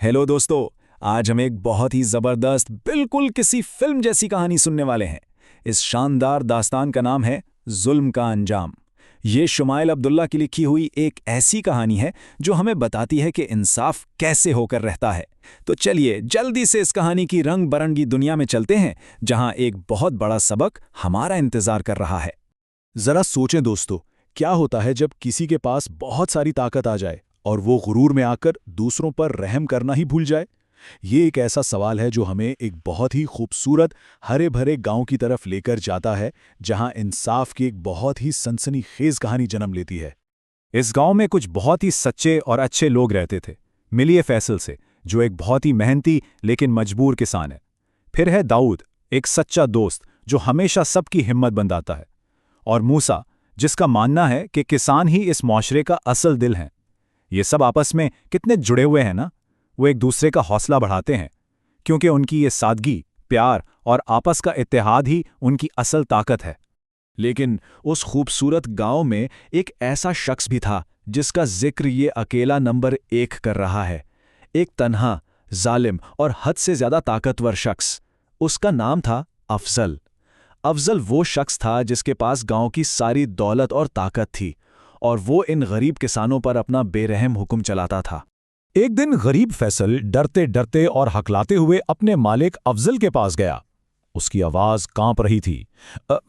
Hello दोस्तों। आज हम एक बहुत ही ज़बरदस्त, बिल्कुल किसी फिल्म जैसी कहानी सुनने वाले हैं। इस शानदार दास्तान का नाम है जुल्म का अंजाम। ये शुमाइल अब्दुल्ला की लिखी हुई एक ऐसी कहानी है जो हमें बताती है कि इंसाफ कैसे होकर रहता है। तो चलिए जल्दी से इस कहानी की रंग बरंगी दुनिया में चलते हैं, जहां एक बहुत बड़ा सबक हमारा इंतजार कर रहा है। जरा सोचें दोस्तों, क्या होता है जब किसी के पास बहुत सारी ताकत आ जाए और वो गुरूर में आकर दूसरों पर रहम करना ही भूल जाए। ये एक ऐसा सवाल है जो हमें एक बहुत ही खूबसूरत हरे भरे गांव की तरफ लेकर जाता है, जहां इंसाफ की एक बहुत ही सनसनीखेज कहानी जन्म लेती है। इस गांव में कुछ बहुत ही सच्चे और अच्छे लोग रहते थे। मिलिए फैसल से, जो एक बहुत ही मेहनती लेकिन मजबूर किसान है। फिर है दाऊद, एक सच्चा दोस्त जो हमेशा सबकी हिम्मत बंधाता है। और मूसा, जिसका मानना है कि किसान ही इस माशरे का असल दिल हैं। ये सब आपस में कितने जुड़े हुए हैं ना। वो एक दूसरे का हौसला बढ़ाते हैं, क्योंकि उनकी ये सादगी, प्यार और आपस का इत्तेहाद ही उनकी असल ताकत है। लेकिन उस खूबसूरत गांव में एक ऐसा शख्स भी था जिसका जिक्र ये अकेला नंबर 1 कर रहा है। एक तन्हा, जालिम और हद से ज्यादा ताकतवर शख्स। उसका नाम था अफजल। अफजल वो शख्स था जिसके पास गांव की सारी दौलत और ताकत थी, और वो इन गरीब किसानों पर अपना बेरहम हुक्म चलाता था। एक दिन गरीब फैसल डरते डरते और हकलाते हुए अपने मालिक अफजल के पास गया। उसकी आवाज़ कांप रही थी।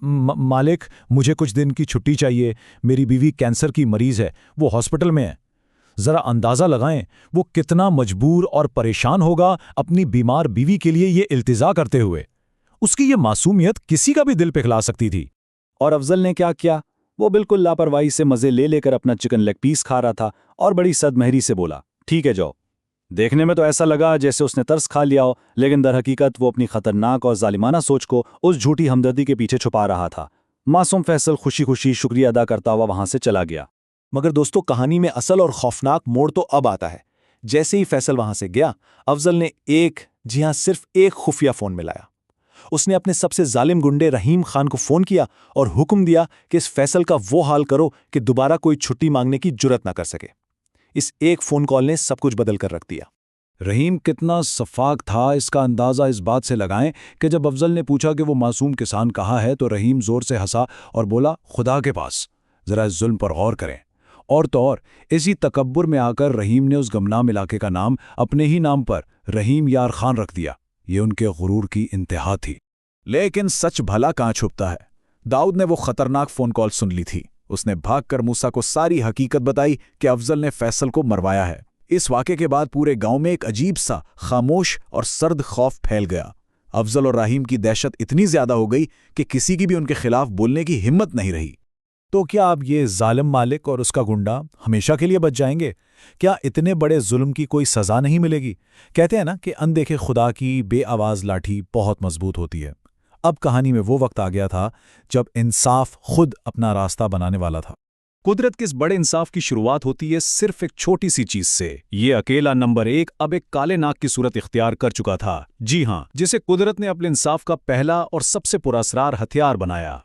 मालिक, मुझे कुछ दिन की छुट्टी चाहिए। मेरी बीवी कैंसर की मरीज है, वो हॉस्पिटल में है। जरा अंदाज़ा लगाएं वो कितना मजबूर और परेशान होगा अपनी बीमार बीवी के लिए ये इल्तिजा करते हुए। उसकी ये मासूमियत किसी का भी दिल पिघला सकती थी। और अफजल ने क्या किया? वो बिल्कुल लापरवाही से मज़े ले लेकर अपना चिकन लेग पीस खा रहा था और बड़ी सदमहरी से बोला, ठीक है जाओ। देखने में तो ऐसा लगा जैसे उसने तरस खा लिया हो, लेकिन दर हकीकत वो अपनी खतरनाक और जालिमाना सोच को उस झूठी हमदर्दी के पीछे छुपा रहा था। मासूम फैसल खुशी खुशी शुक्रिया अदा करता हुआ वहां से चला गया। मगर दोस्तों, कहानी में असल और खौफनाक मोड़ तो अब आता है। जैसे ही फैसल वहां से गया, अफजल ने सिर्फ एक खुफिया फोन मिलाया। उसने अपने सबसे जालिम गुंडे रहीम खान को फोन किया और हुक्म दिया कि इस फैसल का वो हाल करो कि दोबारा कोई छुट्टी मांगने की जुर्रत ना कर सके। इस एक फोन कॉल ने सब कुछ बदल कर रख दिया। रहीम कितना सफाक था, इसका अंदाज़ा इस बात से लगाएं कि जब अफजल ने पूछा कि वो मासूम किसान कहाँ है, तो रहीम ज़ोर से हंसा और बोला, खुदा के पास। ज़रा इस जुल्म पर गौर करें। और तो और इसी तकब्बुर में आकर रहीम ने उस गमनाम इलाके का नाम अपने ही नाम पर रहीम यार खान रख दिया। ये उनके गुरूर की इंतहा थी। लेकिन सच भला कहाँ छुपता है। दाऊद ने वो खतरनाक फोन कॉल सुन ली थी। उसने भागकर मूसा को सारी हकीकत बताई कि अफजल ने फैसल को मरवाया है। इस वाक़े के बाद पूरे गांव में एक अजीब सा खामोश और सर्द खौफ फैल गया। अफजल और रहीम की दहशत इतनी ज्यादा हो गई कि किसी की भी उनके खिलाफ बोलने की हिम्मत नहीं रही। तो क्या अब ये जालिम मालिक और उसका गुंडा हमेशा के लिए बच जाएंगे? क्या इतने बड़े जुल्म की कोई सज़ा नहीं मिलेगी? कहते हैं ना कि अनदेखे खुदा की बेआवाज़ लाठी बहुत मजबूत होती है। अब कहानी में वो वक्त आ गया था जब इंसाफ खुद अपना रास्ता बनाने वाला था। कुदरत के इस बड़े इंसाफ की शुरुआत होती है सिर्फ एक छोटी सी चीज से। ये अकेला नंबर 1 अब एक काले नाग की सूरत इख्तियार कर चुका था। जी हाँ, जिसे कुदरत ने अपने इंसाफ का पहला और सबसे पुरअसरार हथियार बनाया।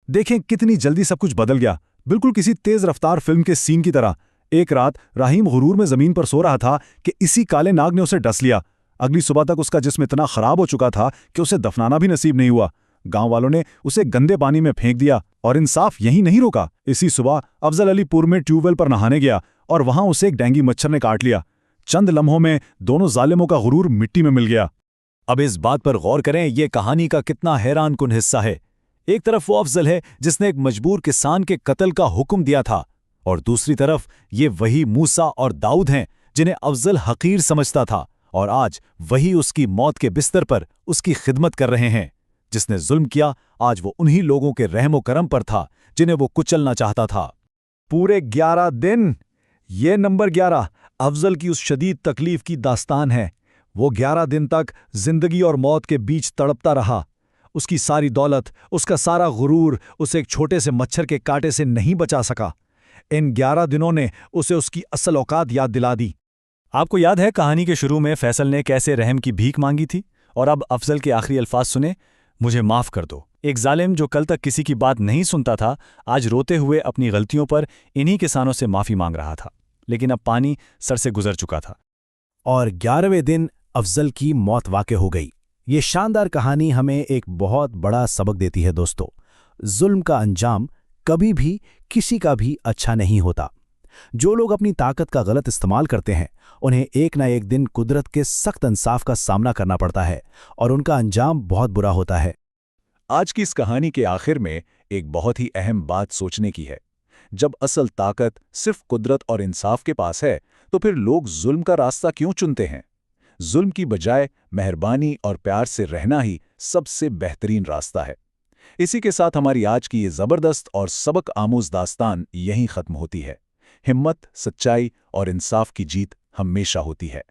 देखें कितनी जल्दी सब कुछ बदल गया, बिल्कुल किसी तेज रफ्तार फिल्म के सीन की तरह। एक रात रहीम गुरूर में जमीन पर सो रहा था कि इसी काले नाग ने उसे डस लिया। अगली सुबह तक उसका जिस्म इतना खराब हो चुका था कि उसे दफनाना भी नसीब नहीं हुआ। गांव वालों ने उसे गंदे पानी में फेंक दिया और इंसाफ यहीं नहीं रुका। इसी सुबह अफजल अलीपुर में ट्यूबवेल पर नहाने गया और वहां उसे एक डेंगी मच्छर ने काट लिया। चंद लम्हों में दोनों जालिमों का गुरूर मिट्टी में मिल गया। अब इस बात पर गौर करें, यह कहानी का कितना हैरान कुन हिस्सा है। एक तरफ वो अफजल है जिसने एक मजबूर किसान के कत्ल का हुक्म दिया था, और दूसरी तरफ ये वही मूसा और दाऊद हैं जिन्हें अफजल हकीर समझता था, और आज वही उसकी मौत के बिस्तर पर उसकी खिदमत कर रहे हैं। जिसने जुल्म किया, आज वो उन्हीं लोगों के रहमो करम पर था जिन्हें वो कुचलना चाहता था। पूरे 11 दिन, ये नंबर 11 अफजल की उस शदीद तकलीफ की दास्तान है। वो 11 दिन तक जिंदगी और मौत के बीच तड़पता रहा। उसकी सारी दौलत, उसका सारा गुरूर उसे एक छोटे से मच्छर के कांटे से नहीं बचा सका। इन 11 दिनों ने उसे उसकी असल औकात याद दिला दी। आपको याद है कहानी के शुरू में फैसल ने कैसे रहम की भीख मांगी थी? और अब अफजल के आखिरी अल्फाज सुने, मुझे माफ़ कर दो। एक जालिम जो कल तक किसी की बात नहीं सुनता था, आज रोते हुए अपनी गलतियों पर इन्हीं किसानों से माफ़ी मांग रहा था। लेकिन अब पानी सर से गुजर चुका था। और 11वें दिन अफजल की मौत वाक़ हो गई। ये शानदार कहानी हमें एक बहुत बड़ा सबक देती है दोस्तों। जुल्म का अंजाम कभी भी किसी का भी अच्छा नहीं होता। जो लोग अपनी ताकत का गलत इस्तेमाल करते हैं उन्हें एक ना एक दिन कुदरत के सख्त इंसाफ का सामना करना पड़ता है और उनका अंजाम बहुत बुरा होता है। आज की इस कहानी के आखिर में एक बहुत ही अहम बात सोचने की है। जब असल ताकत सिर्फ कुदरत और इंसाफ के पास है तो फिर लोग जुल्म का रास्ता क्यों चुनते हैं? जुल्म की बजाय मेहरबानी और प्यार से रहना ही सबसे बेहतरीन रास्ता है। इसी के साथ हमारी आज की ये ज़बरदस्त और सबक आमूज दास्तान यहीं ख़त्म होती है। हिम्मत, सच्चाई और इंसाफ की जीत हमेशा होती है।